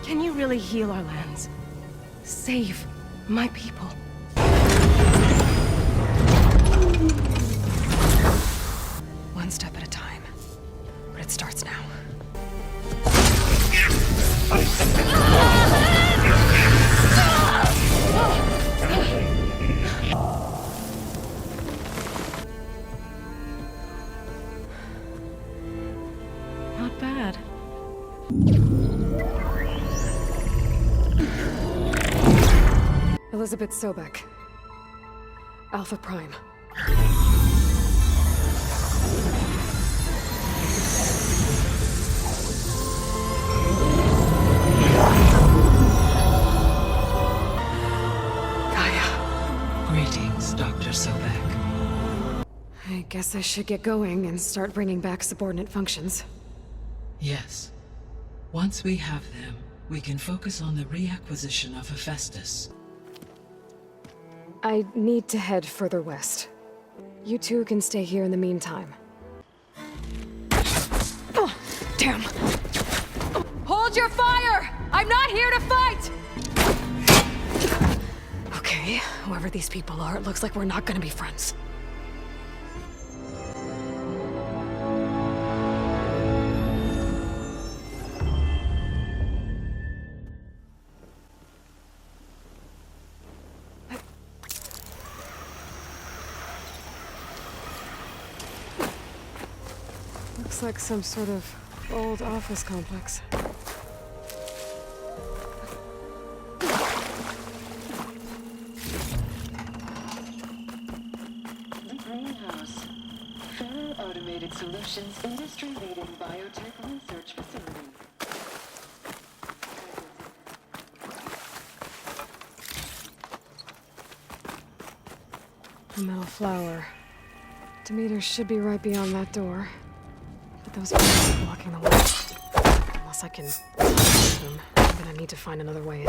Can you really heal our lands? Save my people? One step at a time. But it starts now. Not bad. Elizabeth Sobek. Alpha Prime. Greetings, Dr. Sobek. I guess I should get going and start bringing back subordinate functions. Yes. Once we have them, we can focus on the reacquisition of Hephaestus. I need to head further west. You two can stay here in the meantime. Oh, damn! Hold your fire! I'm not here to fight! Okay, whoever these people are, it looks like we're not gonna be friends. Looks like some sort of old office complex. Automated Solutions industry-leading biotech research facility. A metal flower. Demeter should be right beyond that door. But those walls are blocking the way. Unless I can use them, I'm gonna need to find another way in.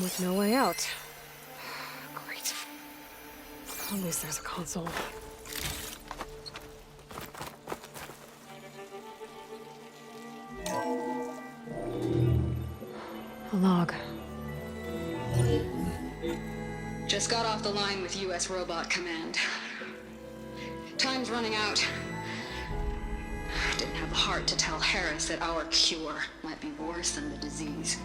With no way out. Great. At least there's a console. A log. Just got off the line with US Robot Command. Time's running out. Didn't have the heart to tell Harris that our cure might be worse than the disease.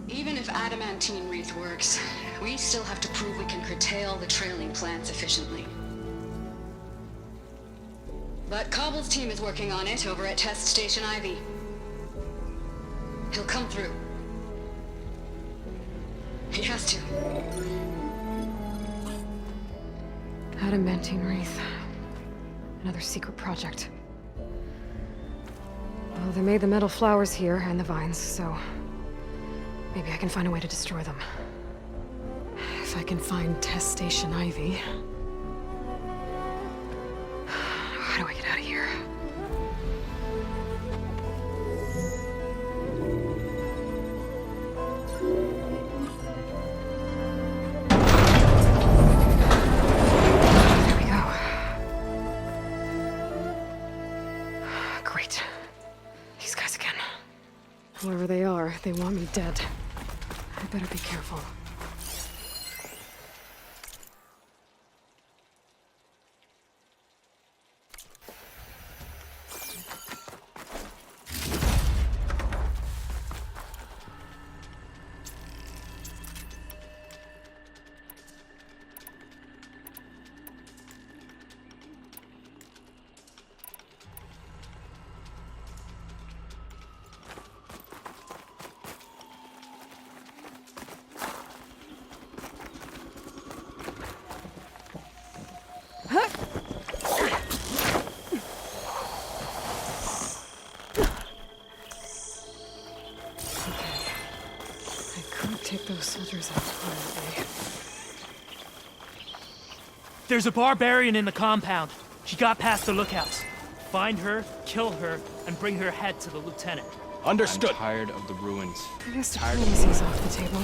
Even if adamantine wreath works, we still have to prove we can curtail the trailing plants efficiently. But Cobble's team is working on it over at Test Station Ivy. He'll come through. He has to. Adamantine wreath. Another secret project. Well, they made the metal flowers here and the vines, so maybe I can find a way to destroy them. If I can find Test Station Ivy. How do I get out of here? There we they want me dead. I better be careful. Take those soldiers out quietly. There's a barbarian in the compound. She got past the lookouts. Find her, kill her, and bring her head to the lieutenant. Understood. I'm tired of the ruins. I guess diplomacy's off the table.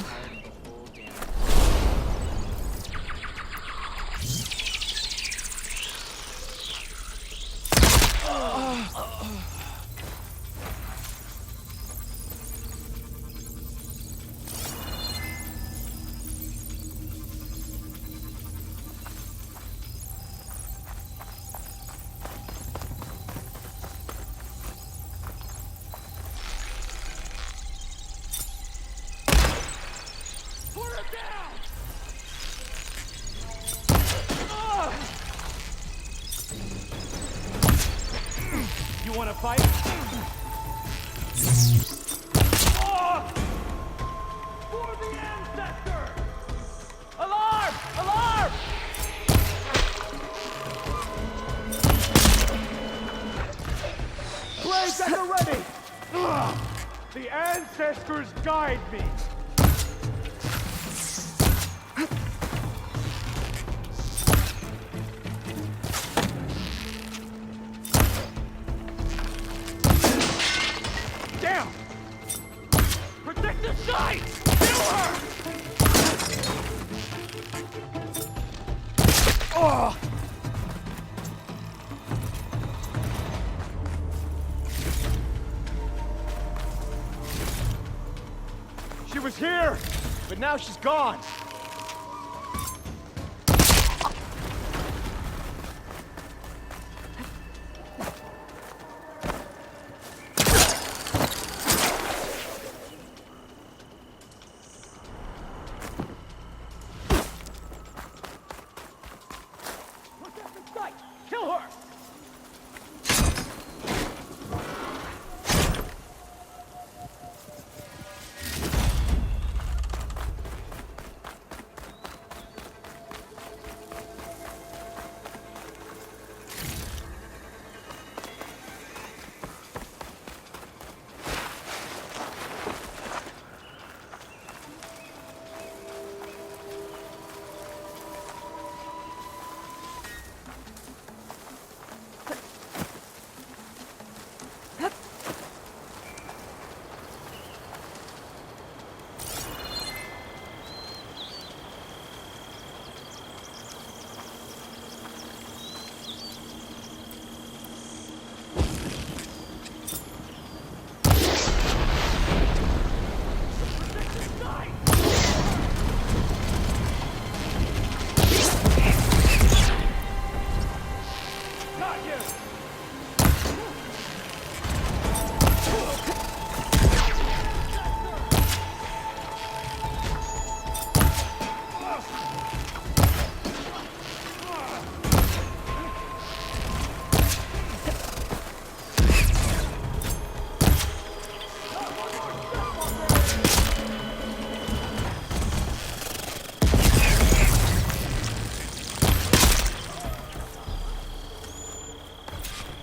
You wanna fight? For the ancestor! Alarm! Alarm! Blaze at the ready! The ancestors guide me! Down! Protect the sides! Kill her! Oh! She was here, but now she's gone. Kill her!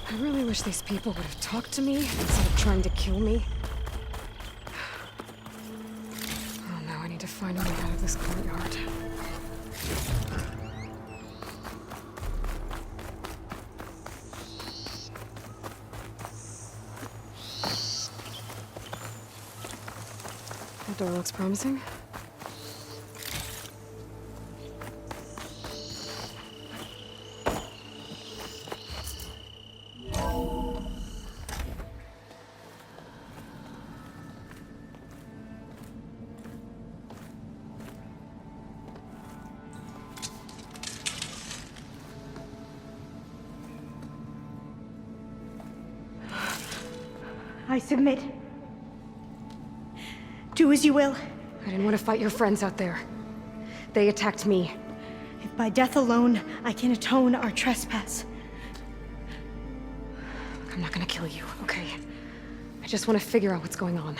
I really wish these people would have talked to me instead of trying to kill me. Oh no, I need to find a way out of this courtyard. That door looks promising. I submit. Do as you will. I didn't want to fight your friends out there. They attacked me. If by death alone I can atone our trespass. I'm not gonna kill you, okay? I just want to figure out what's going on.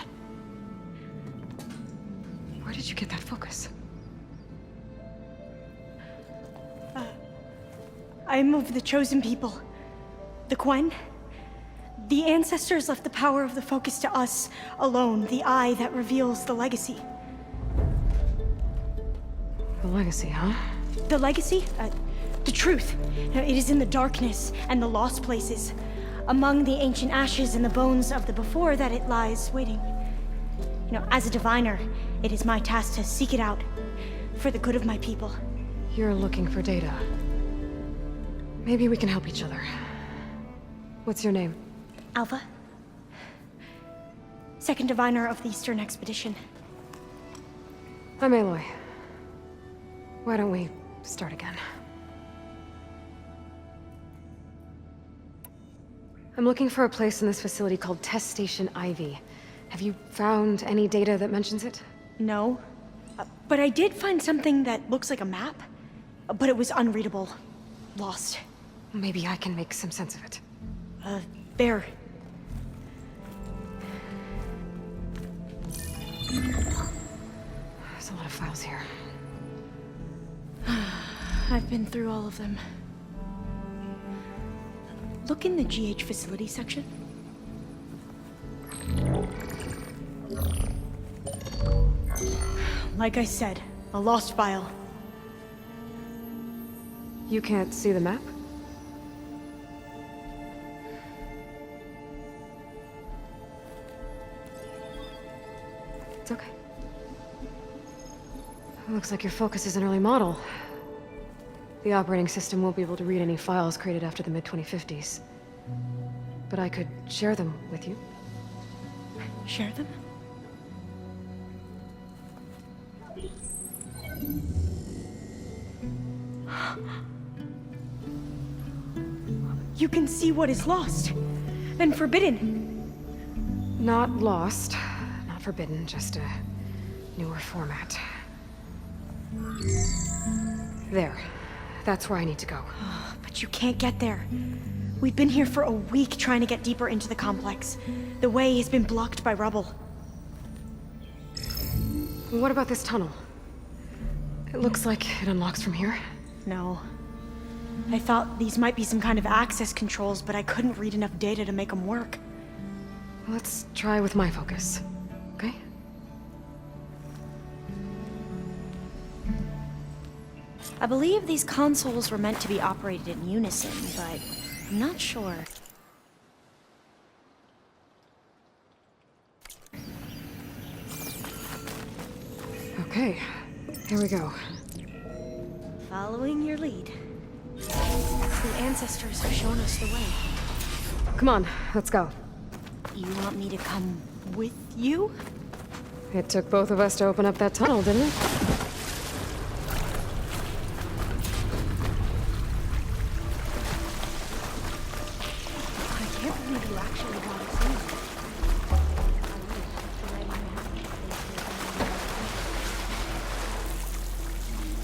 Where did you get that focus? I'm of the chosen people. The Quen. The ancestors left the power of the focus to us alone, the eye that reveals the legacy. The legacy, huh? The legacy? The truth. It is in the darkness and the lost places. Among the ancient ashes and the bones of the before that it lies waiting. As a diviner, it is my task to seek it out. For the good of my people. You're looking for data. Maybe we can help each other. What's your name? Alpha. Second diviner of the Eastern Expedition. I'm Aloy. Why don't we start again? I'm looking for a place in this facility called Test Station Ivy. Have you found any data that mentions it? No. But I did find something that looks like a map. But it was unreadable. Lost. Maybe I can make some sense of it. There. There's a lot of files here. I've been through all of them. Look in the GH facility section. Like I said, a lost file. You can't see the map? It's okay. Looks like your focus is an early model. The operating system won't be able to read any files created after the mid-2050s. But I could share them with you. Share them? You can see what is lost and forbidden. Not lost, not forbidden, just a newer format. There. That's where I need to go. But you can't get there. We've been here for a week trying to get deeper into the complex. The way has been blocked by rubble. What about this tunnel? It looks like it unlocks from here. No. I thought these might be some kind of access controls, but I couldn't read enough data to make them work. Let's try with my focus, okay? I believe these consoles were meant to be operated in unison, but I'm not sure. Okay, here we go. Following your lead. The ancestors have shown us the way. Come on, let's go. You want me to come with you? It took both of us to open up that tunnel, didn't it? I can't believe you actually got it through.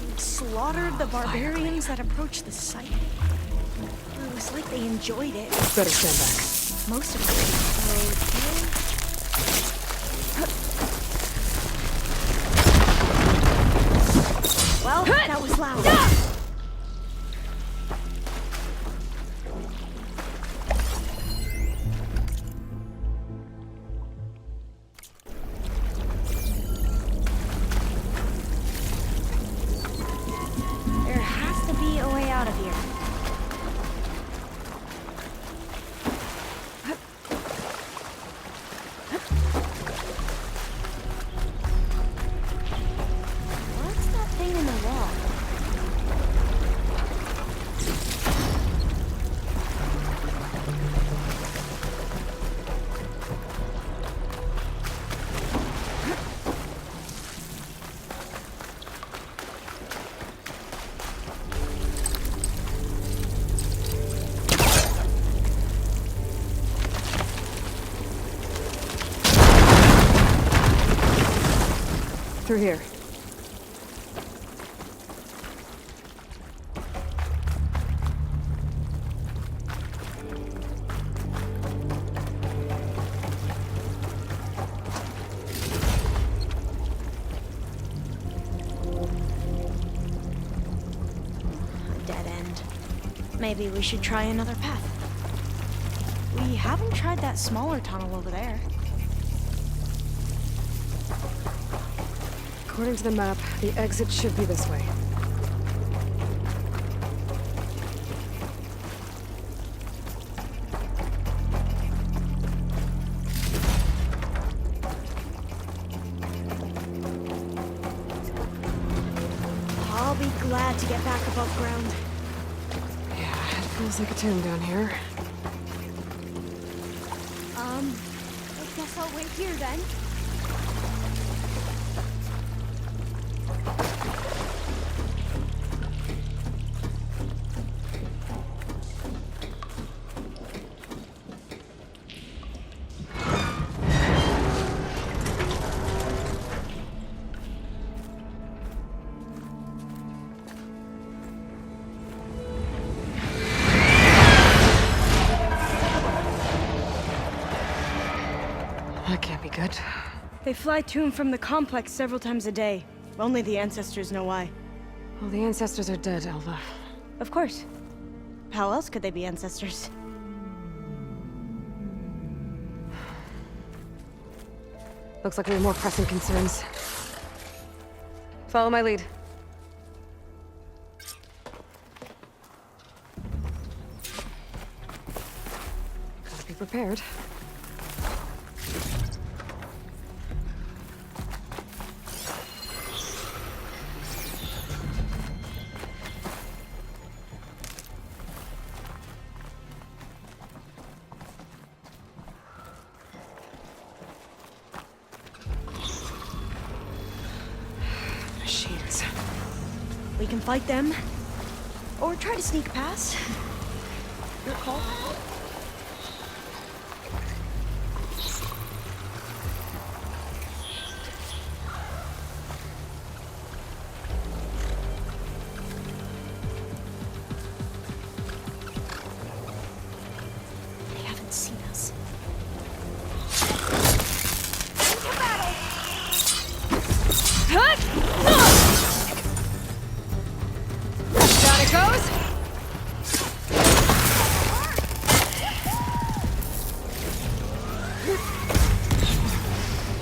They slaughtered the barbarians that approached the site. It was like they enjoyed it. Better stand back. Most of it. Well, that was loud. There has to be a way out of here. What's that thing in the wall? Through here. Dead end. Maybe we should try another path. We haven't tried that smaller tunnel over there. According to the map, the exit should be this way. I'll be glad to get back above ground. Yeah, it feels like a tomb down here. I guess I'll wait here then. That can't be good. They fly to and from the complex several times a day. Only the ancestors know why. Well, the ancestors are dead, Alva. Of course. How else could they be ancestors? Looks like we have more pressing concerns. Follow my lead. Gotta be prepared. Machines. We can fight them, or try to sneak past. Your call? They haven't seen us. Down it goes!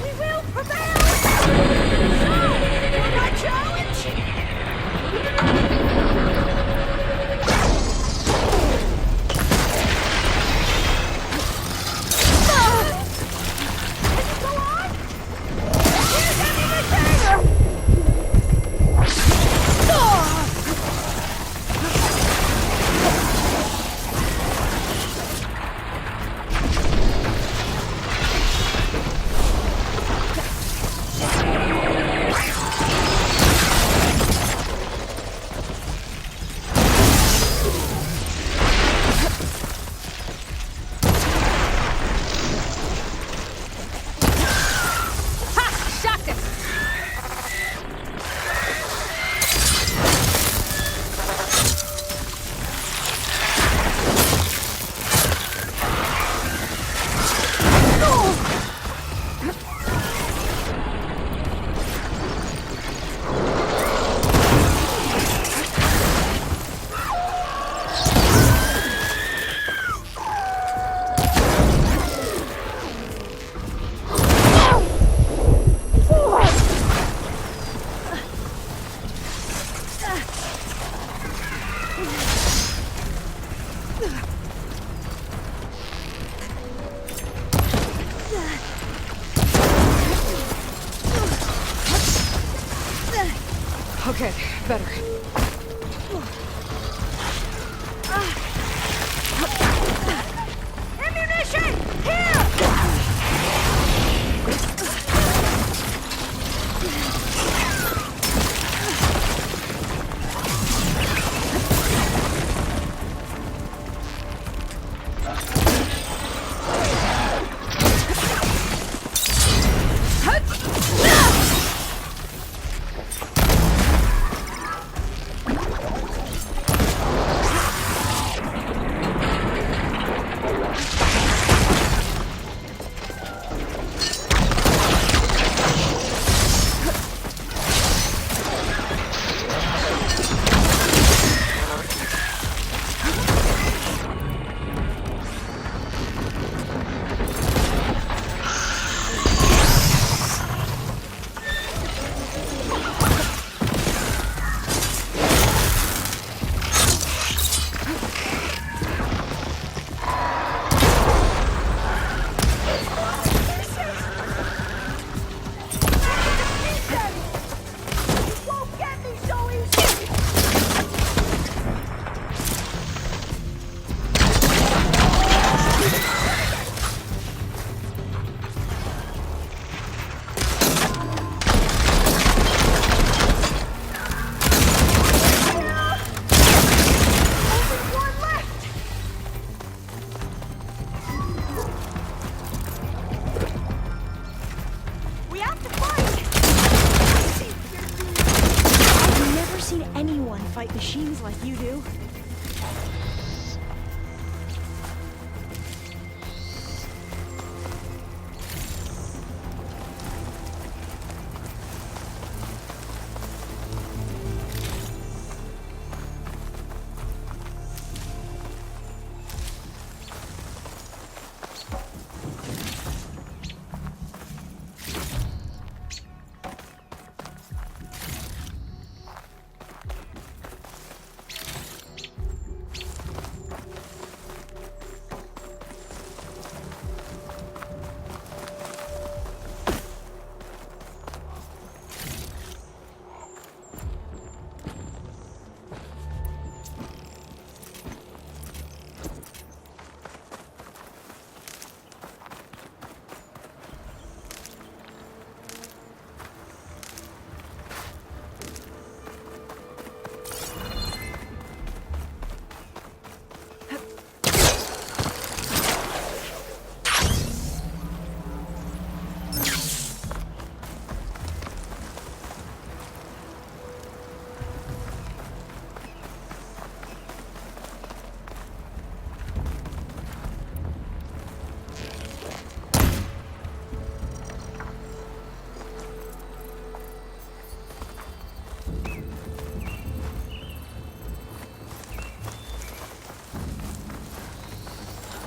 We will prevail! For my challenge! Go on! Here's ammunition! Okay, better. Ammunition! Here! anyone fight machines like you do.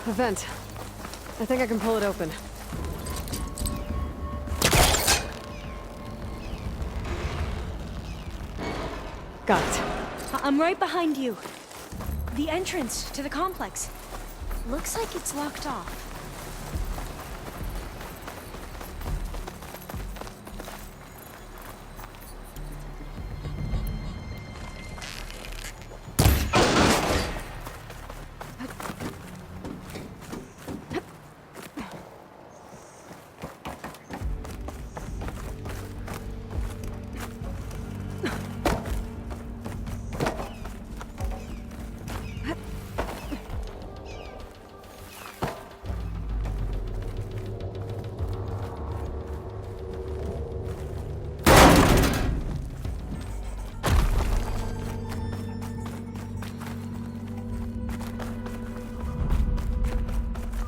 A vent. I think I can pull it open. Got it. I'm right behind you. The entrance to the complex. Looks like it's locked off.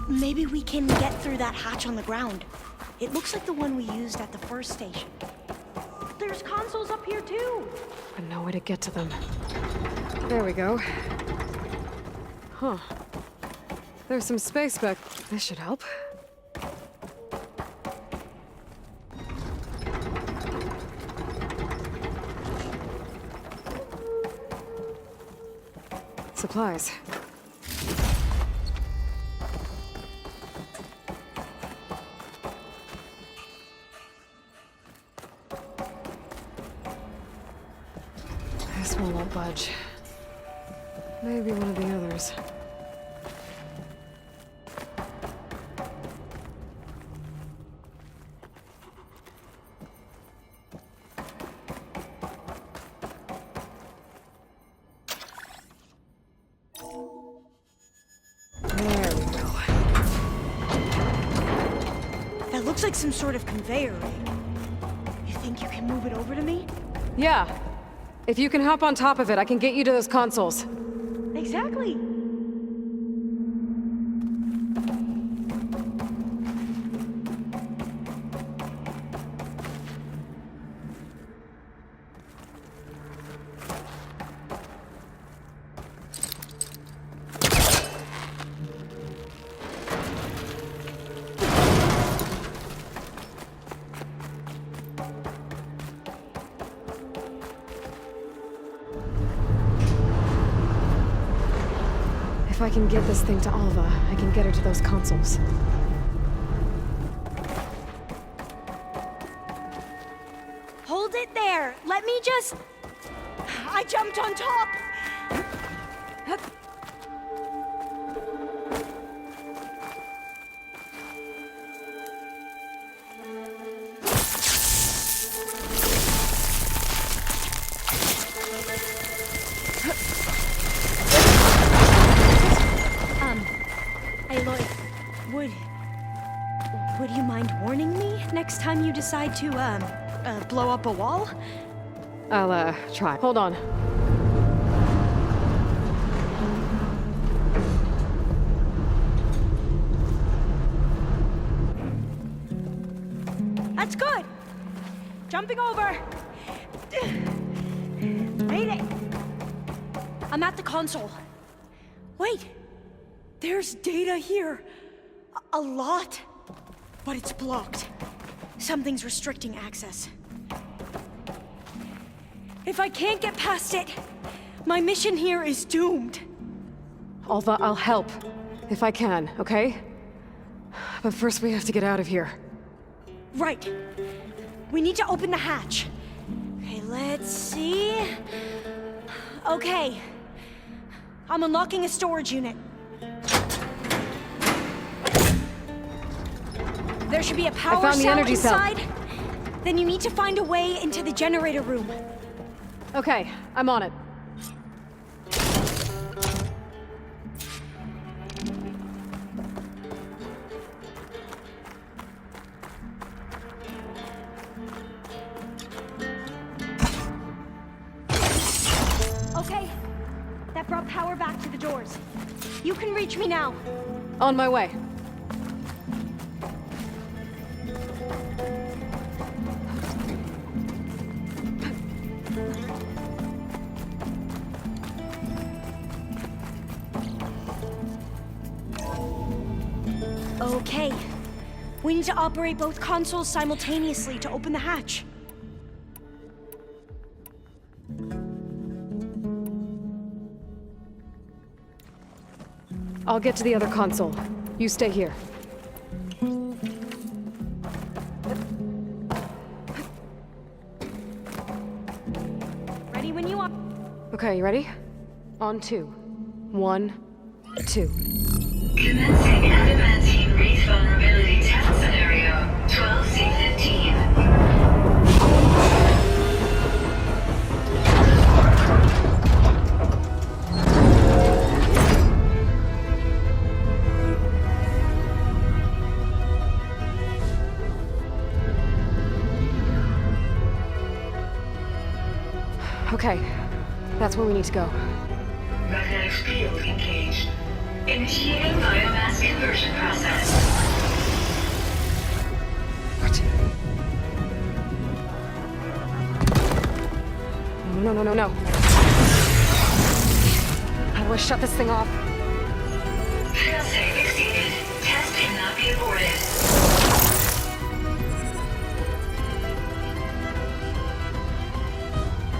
Maybe we can get through that hatch on the ground. It looks like the one we used at the first station. There's consoles up here too. But no way to get to them. There we go. Huh. There's some space back. This should help. Supplies. This one won't budge. Maybe one of the others. There we go. That looks like some sort of conveyor rig. You think you can move it over to me? Yeah. If you can hop on top of it, I can get you to those consoles. Exactly. If I can get this thing to Alva, I can get her to those consoles. Hold it there. Let me just... I jumped on top. Aloy, would you mind warning me next time you decide to, blow up a wall? I'll, try. Hold on. That's good. Jumping over. Made it. I'm at the console. Wait. There's data here. A lot. But it's blocked. Something's restricting access. If I can't get past it, my mission here is doomed. Alva, I'll help. If I can, okay? But first we have to get out of here. Right. We need to open the hatch. Okay, let's see. Okay. I'm unlocking a storage unit. There should be a power found the cell energy cell. inside. Then you need to find a way into the generator room. Okay, I'm on it. Okay. That brought power back to the doors. You can reach me now. On my way. Okay. We need to operate both consoles simultaneously to open the hatch. I'll get to the other console. You stay here. Ready when you are. Okay, you ready? On 2. 1, 2. Commencing adamantine wreath vulnerability test scenario 12C15. Okay, that's where we need to go. Magnetic field engaged. Initiating biomass conversion process. What? No. How do I shut this thing off? Failsafe exceeded. Test cannot be aborted.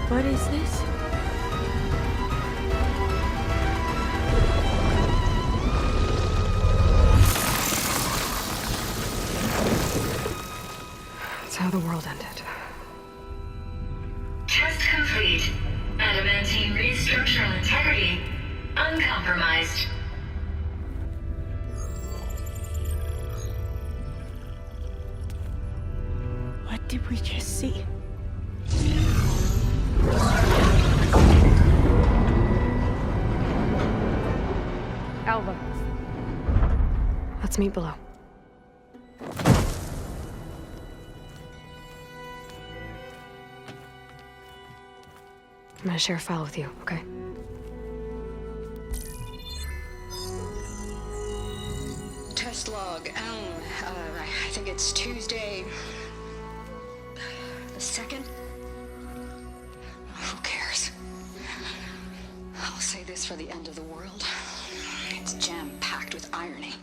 What is this? That's how the world ended. Test complete. Adamantine wreath structural integrity uncompromised. What did we just see? Alva. Let's meet below. I'm gonna share a file with you, okay? Test log, I think it's Tuesday the 2nd? Who cares? I'll say this for the end of the world. It's jam-packed with irony.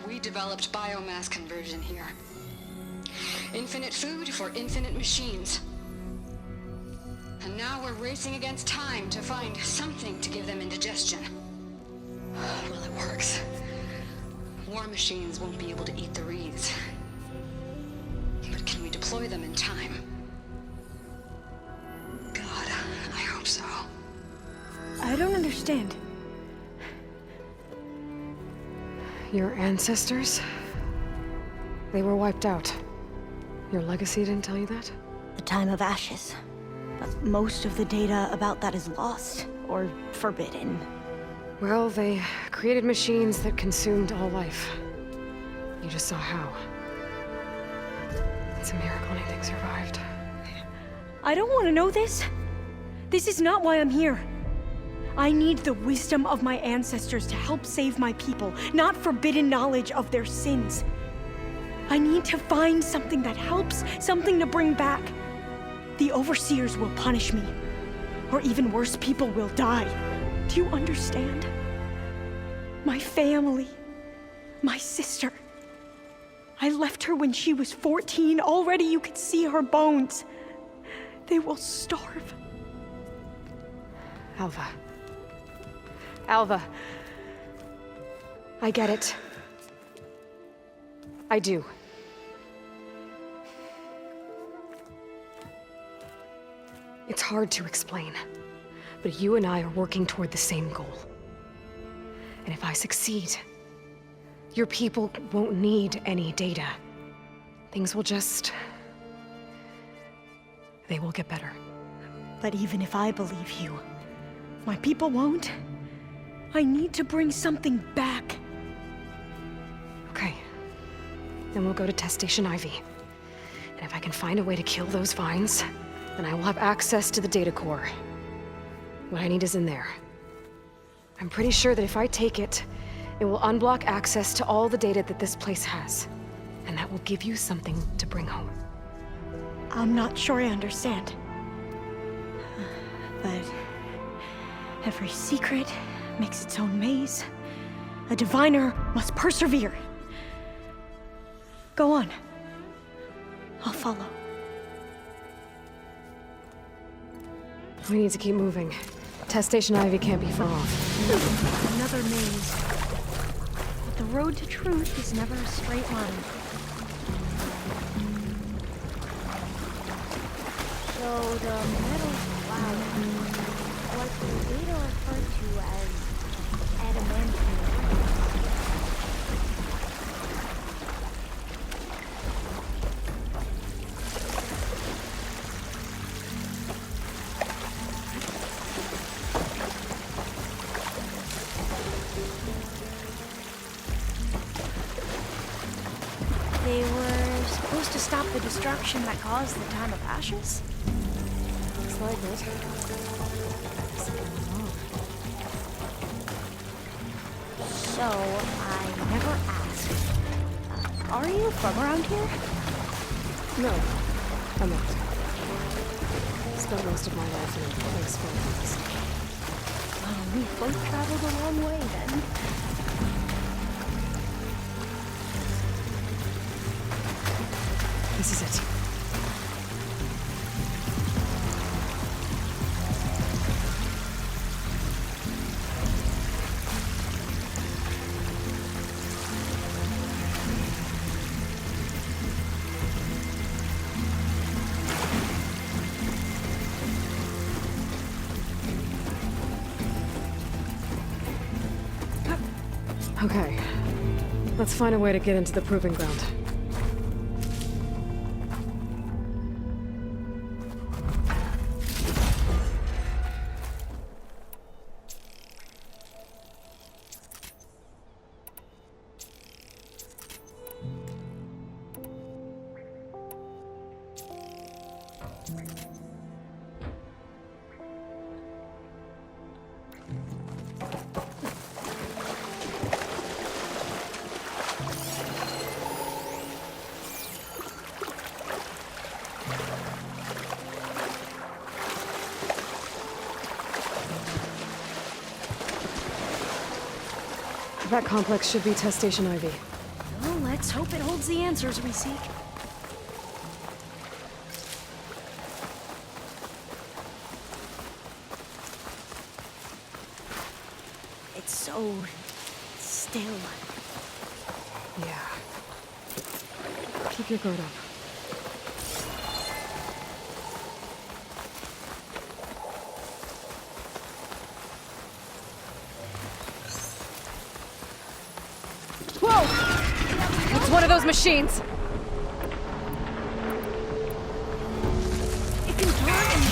We developed biomass conversion here. Infinite food for infinite machines. And now we're racing against time to find something to give them indigestion. Well, it works. War machines won't be able to eat the wreaths. But can we deploy them in time? God, I hope so. I don't understand. Your ancestors? They were wiped out. Your legacy didn't tell you that? The time of ashes. But most of the data about that is lost or forbidden. Well, they created machines that consumed all life. You just saw how. It's a miracle anything survived. I don't want to know this. This is not why I'm here. I need the wisdom of my ancestors to help save my people, not forbidden knowledge of their sins. I need to find something that helps, something to bring back. The overseers will punish me. Or even worse, people will die. Do you understand? My family. My sister. I left her when she was 14. Already you could see her bones. They will starve. Alva. Alva. I get it. I do. It's hard to explain, but you and I are working toward the same goal. And if I succeed, your people won't need any data. Things will just... they will get better. But even if I believe you, my people won't. I need to bring something back. Okay. Then we'll go to Test Station Ivy. And if I can find a way to kill those vines, then I will have access to the data core. What I need is in there. I'm pretty sure that if I take it, it will unblock access to all the data that this place has. And that will give you something to bring home. I'm not sure I understand. But every secret makes its own maze. A diviner must persevere. Go on. I'll follow. We need to keep moving. Test Station Ivy can't be far off. Another maze. But the road to truth is never a straight line. So the metal cloud was the data referred to as adamantine. They were supposed to stop the destruction that caused the Time of Ashes? Looks like it. So, I never asked. Are you from around here? No, I'm not. Spent most of my life in a place full of Well, we both traveled a long way then. This is it. Okay. Let's find a way to get into the proving ground. That complex should be Test Station Ivy. Well, let's hope it holds the answers we seek. It's so still. Yeah. Keep your guard up. Whoa! It's one of those machines! It can turn and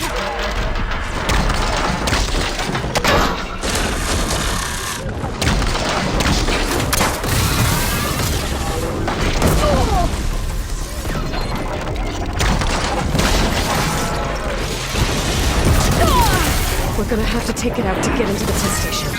We're gonna have to take it out to get into the test station.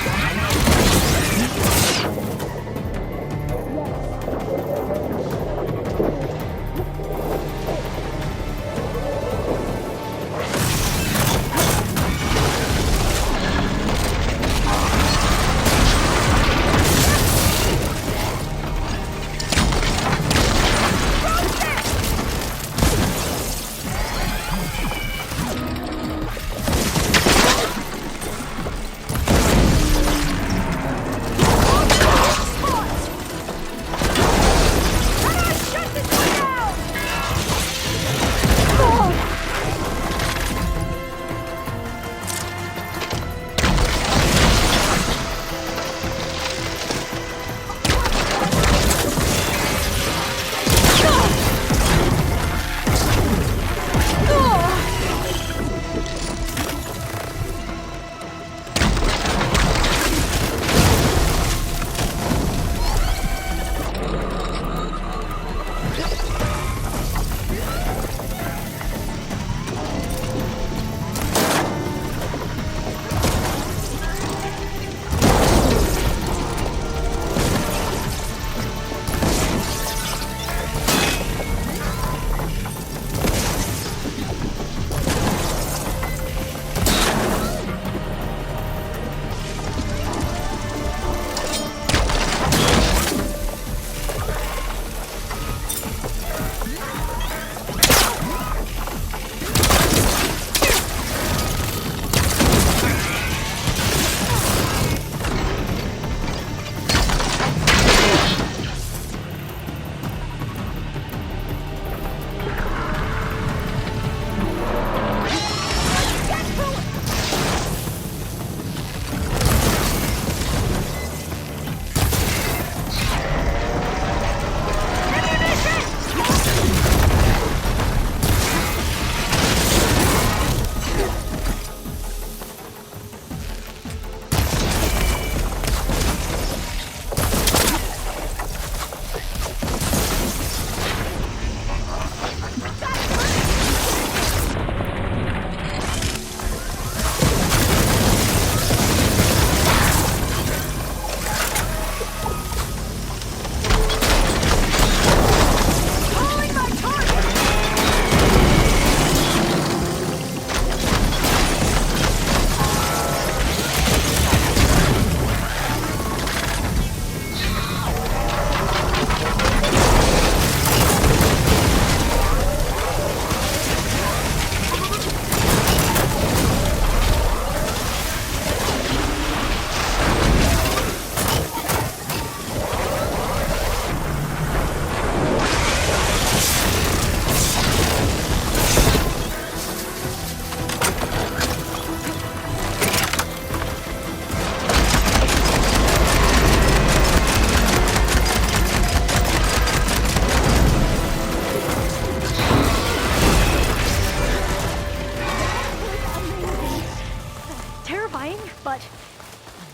terrifying, but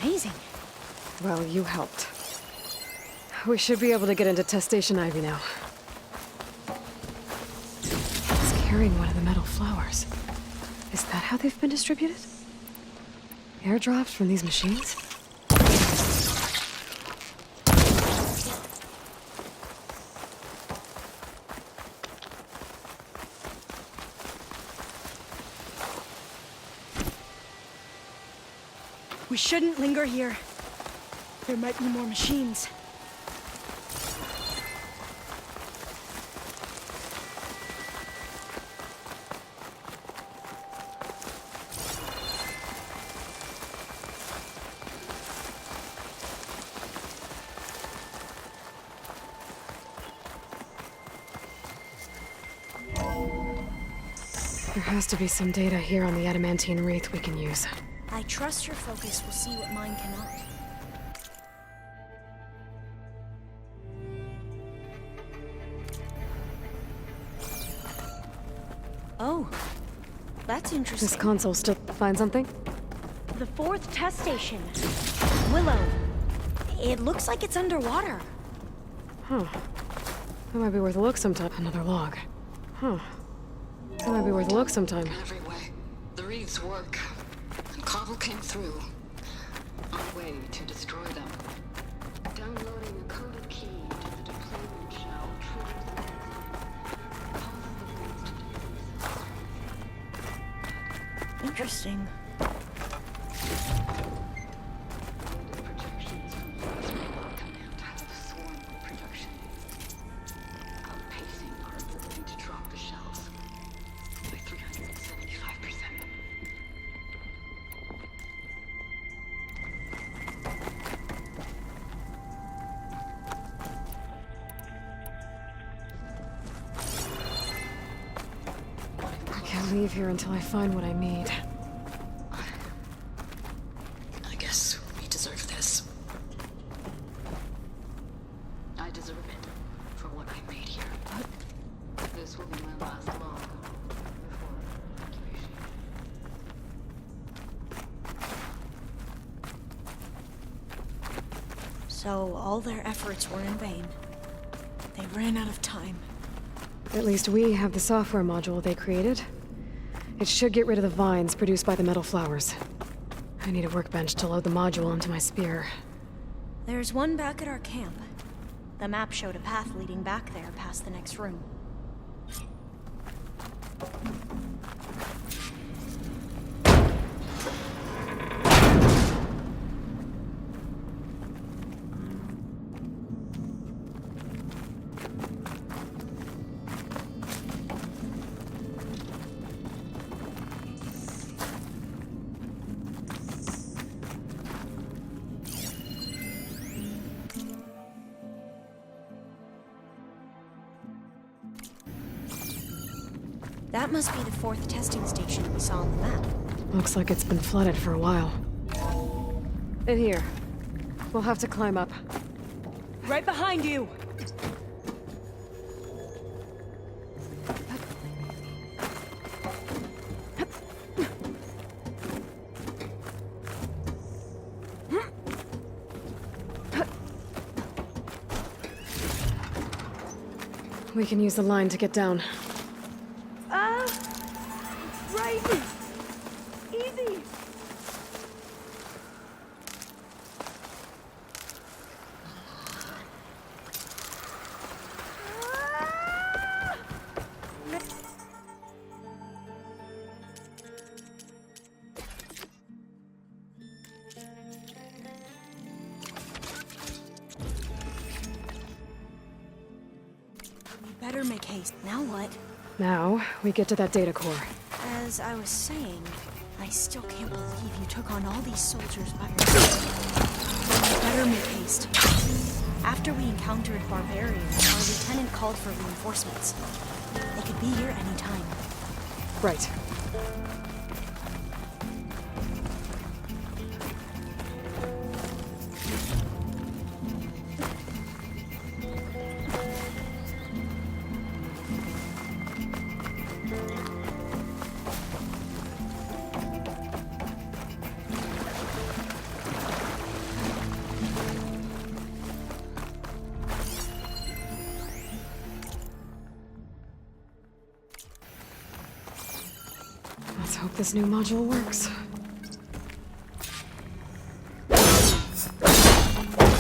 amazing. Well, you helped. We should be able to get into Test Station Ivy now. It's carrying one of the metal flowers. Is that how they've been distributed? Airdrops from these machines? We shouldn't linger here. There might be more machines. There has to be some data here on the adamantine wreath we can use. I trust your focus will see what mine cannot. Oh, that's interesting. This console still find something? The 4th test station. Willow. It looks like it's underwater. Huh. That might be worth a look sometime. Another log. Huh. That might be worth a look sometime. Every way. The wreaths work. And Cobble came through. On a way to destroy them. Downloading a coded key to the deployment shell triggers an exit. Interesting. Projections from Absreal Command have swarmed with production. Outpacing our ability to drop the shells by 375%. I can't leave here until I find what I need. I guess we deserve this. I deserve it for what I made here. This will be my last log before evacuation. So all their efforts were in vain. They ran out of time. At least we have the software module they created. It should get rid of the vines produced by the metal flowers. I need a workbench to load the module into my spear. There's one back at our camp. The map showed a path leading back there past the next room. That must be the 4th testing station we saw on the map. Looks like it's been flooded for a while. In here. We'll have to climb up. Right behind you. We can use the line to get down. Right. Easy. We better make haste. Now what? Now, we get to that data core. As I was saying, I still can't believe you took on all these soldiers by yourself. We better make haste. After we encountered barbarians, our lieutenant called for reinforcements. They could be here any time. Right. this new module works.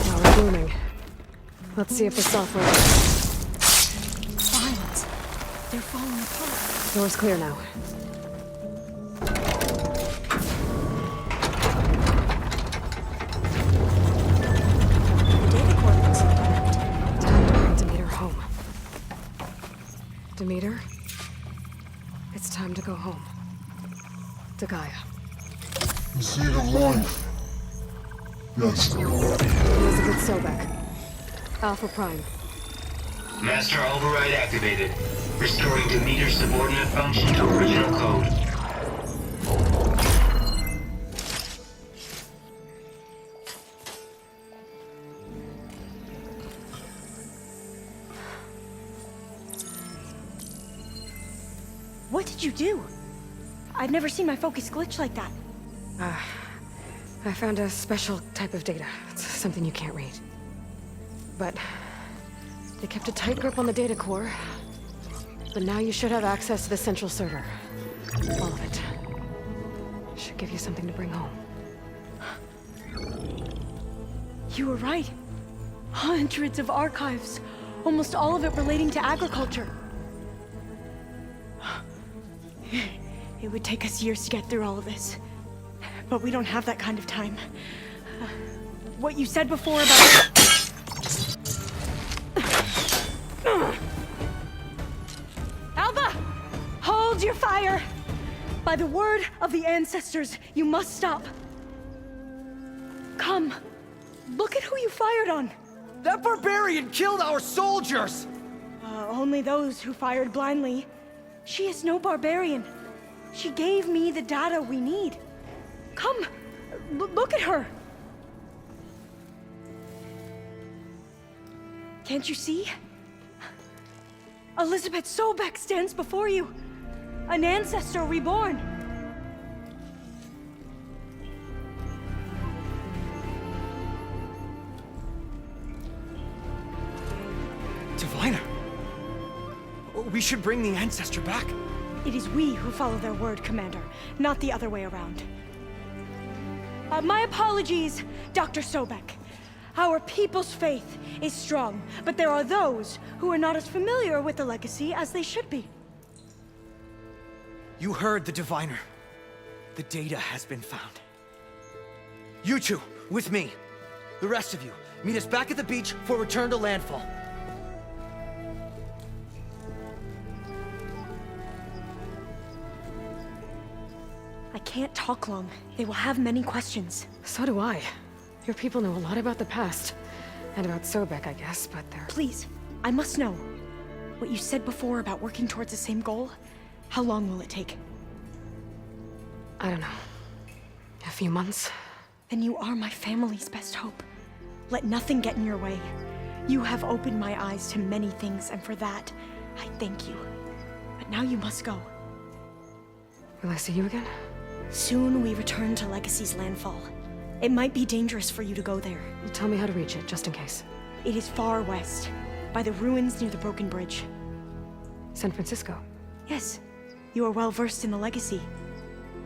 Now we're booming. Let's see if the software works. Vines. They're falling apart. Door's clear now. The data core looks intact. Time to bring Demeter home. Demeter? It's time to go home. To Gaia. The seed of life. Yes. Elizabeth Sobek. Alpha Prime. Master override activated. Restoring Demeter's subordinate function to original code. What did you do? I've never seen my focus glitch like that. I found a special type of data. It's something you can't read. But they kept a tight grip on the data core. But now you should have access to the central server. All of it. Should give you something to bring home. You were right. Hundreds of archives. Almost all of it relating to agriculture. It would take us years to get through all of this. But we don't have that kind of time. What you said before about... Alva! Hold your fire! By the word of the ancestors, you must stop. Come. Look at who you fired on. That barbarian killed our soldiers! Only those who fired blindly. She is no barbarian. She gave me the data we need. Come, look at her. Can't you see? Elizabeth Sobek stands before you. An ancestor reborn. Diviner! We should bring the ancestor back. It is we who follow their word, Commander, not the other way around. My apologies, Dr. Sobek. Our people's faith is strong, but there are those who are not as familiar with the legacy as they should be. You heard the diviner. The data has been found. You two, with me. The rest of you, meet us back at the beach for return to landfall. I can't talk long. They will have many questions. So do I. Your people know a lot about the past. And about Sobek, I guess, but they're... Please, I must know. What you said before about working towards the same goal, how long will it take? I don't know. A few months? Then you are my family's best hope. Let nothing get in your way. You have opened my eyes to many things, and for that, I thank you. But now you must go. Will I see you again? Soon we return to Legacy's landfall. It might be dangerous for you to go there. Tell me how to reach it, just in case. It is far west, by the ruins near the broken bridge. San Francisco? Yes, you are well versed in the Legacy.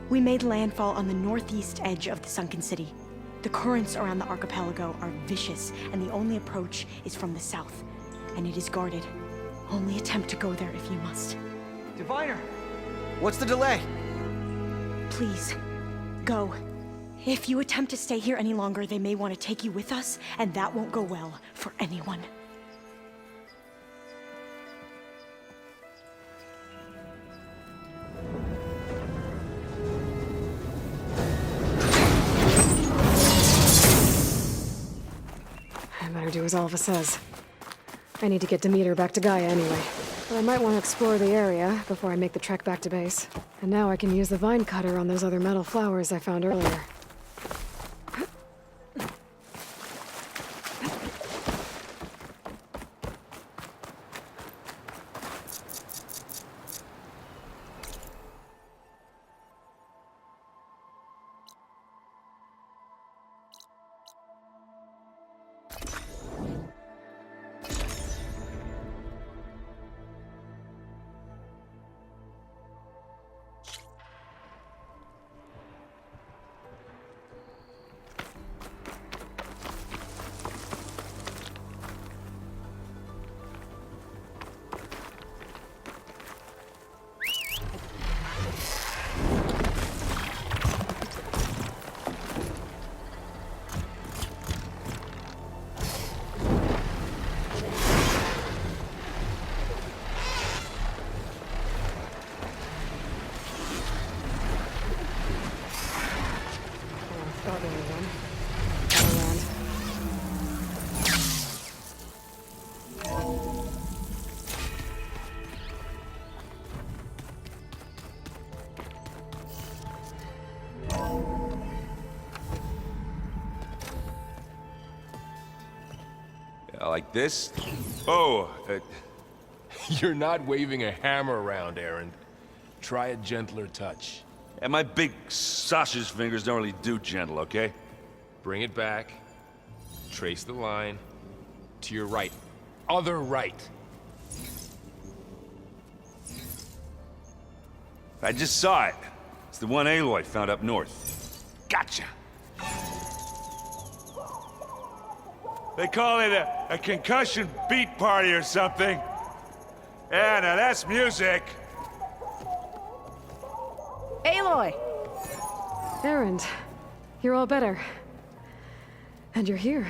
We made landfall on the northeast edge of the sunken city. The currents around the archipelago are vicious, and the only approach is from the south. And it is guarded. Only attempt to go there if you must. Diviner! What's the delay? Please, go. If you attempt to stay here any longer, they may want to take you with us, and that won't go well for anyone. I better do as Alva says. I need to get Demeter back to Gaia anyway. But I might want to explore the area before I make the trek back to base. And now I can use the vine cutter on those other metal flowers I found earlier. Got the other one. Gotta land. Like this? Oh, you're not waving a hammer around, Aaron. Try a gentler touch. And my big sausage fingers don't really do gentle, okay? Bring it back. Trace the line. To your right. Other right. I just saw it. It's the one Aloy found up north. Gotcha! They call it a concussion beat party or something. Yeah, now that's music. Aloy! Erend, you're all better. And you're here.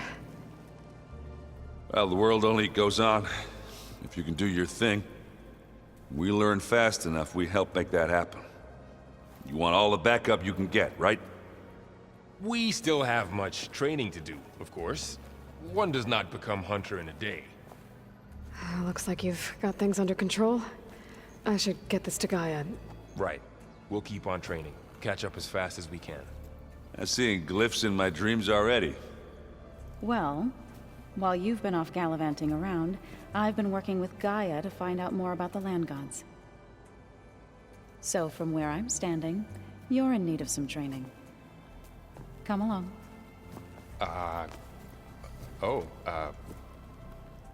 Well, the world only goes on if you can do your thing. We learn fast enough, we help make that happen. You want all the backup you can get, right? We still have much training to do, of course. One does not become hunter in a day. Looks like you've got things under control. I should get this to Gaia. Right. We'll keep on training. Catch up as fast as we can. I'm seeing glyphs in my dreams already. Well, while you've been off gallivanting around, I've been working with Gaia to find out more about the land gods. So from where I'm standing, you're in need of some training. Come along.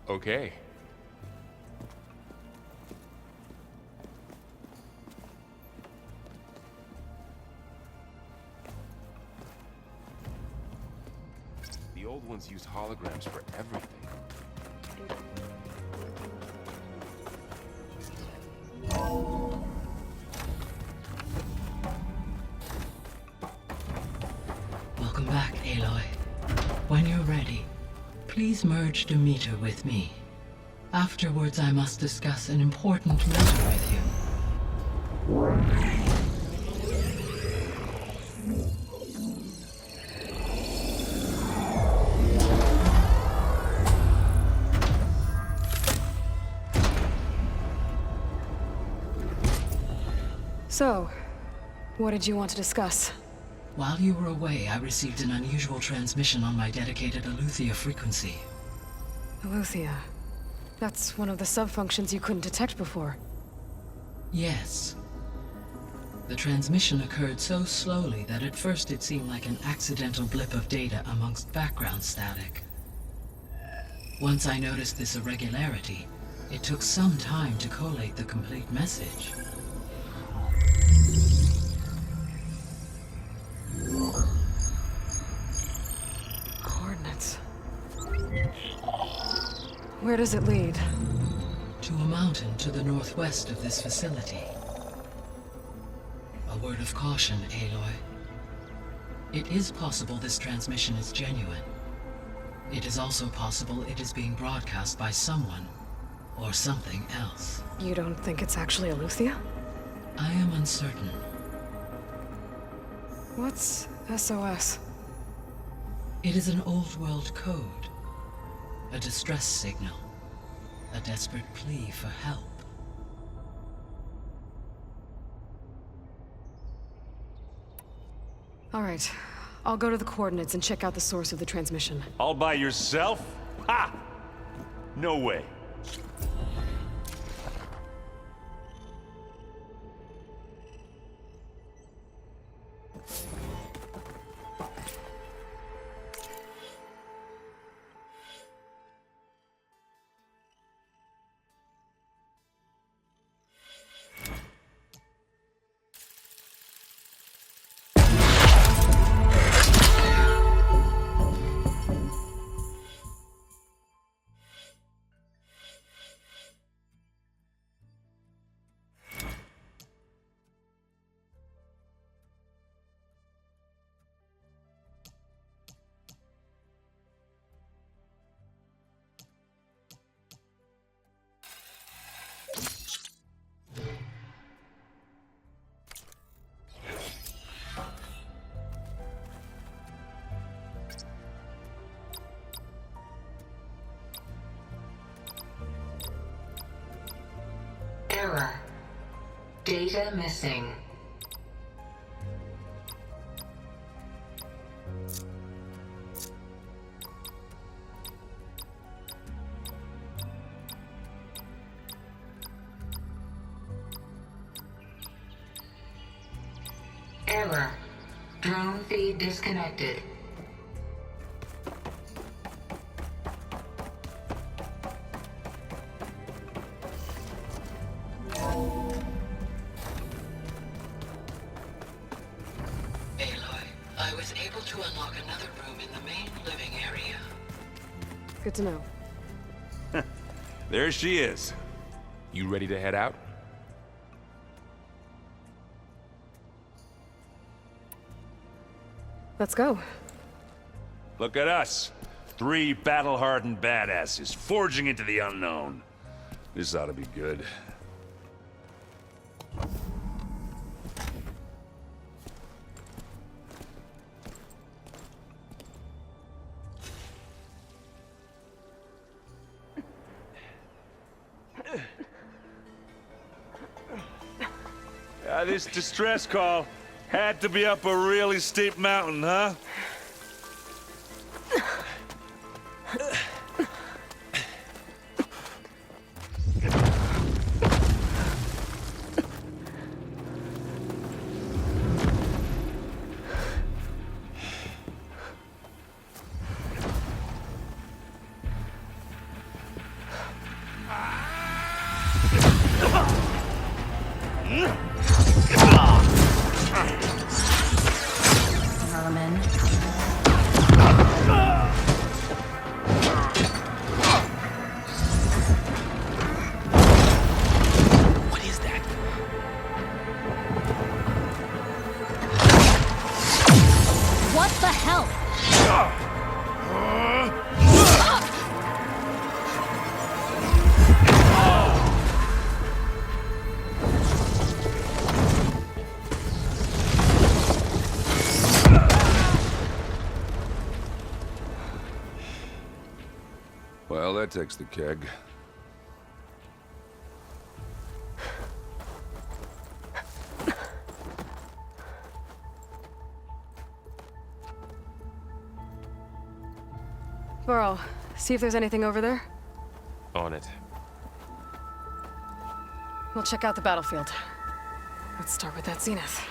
Okay. The old ones used holograms for everything. Welcome back, Aloy. When you're ready, please merge Demeter with me. Afterwards, I must discuss an important matter with you. So, what did you want to discuss? While you were away, I received an unusual transmission on my dedicated Aletheia frequency. Aletheia. That's one of the sub-functions you couldn't detect before. Yes. The transmission occurred so slowly that at first it seemed like an accidental blip of data amongst background static. Once I noticed this irregularity, it took some time to collate the complete message. Coordinates. Where does it lead? To a mountain to the northwest of this facility. A word of caution, Aloy. It is possible this transmission is genuine. It is also possible it is being broadcast by someone or something else. You don't think it's actually Aletheia? I am uncertain. What's SOS? It is an old-world code. A distress signal. A desperate plea for help. All right. I'll go to the coordinates and check out the source of the transmission. All by yourself? Ha! No way. Error. Data missing. Error. Drone feed disconnected. Aloy, I was able to unlock another room in the main living area. Good to know. There she is. You ready to head out? Let's go. Look at us. 3 battle-hardened badasses forging into the unknown. This ought to be good. This distress call had to be up a really steep mountain, huh? What the hell? Well, that takes the keg. Burrow, see if there's anything over there. On it. We'll check out the battlefield. Let's start with that zenith.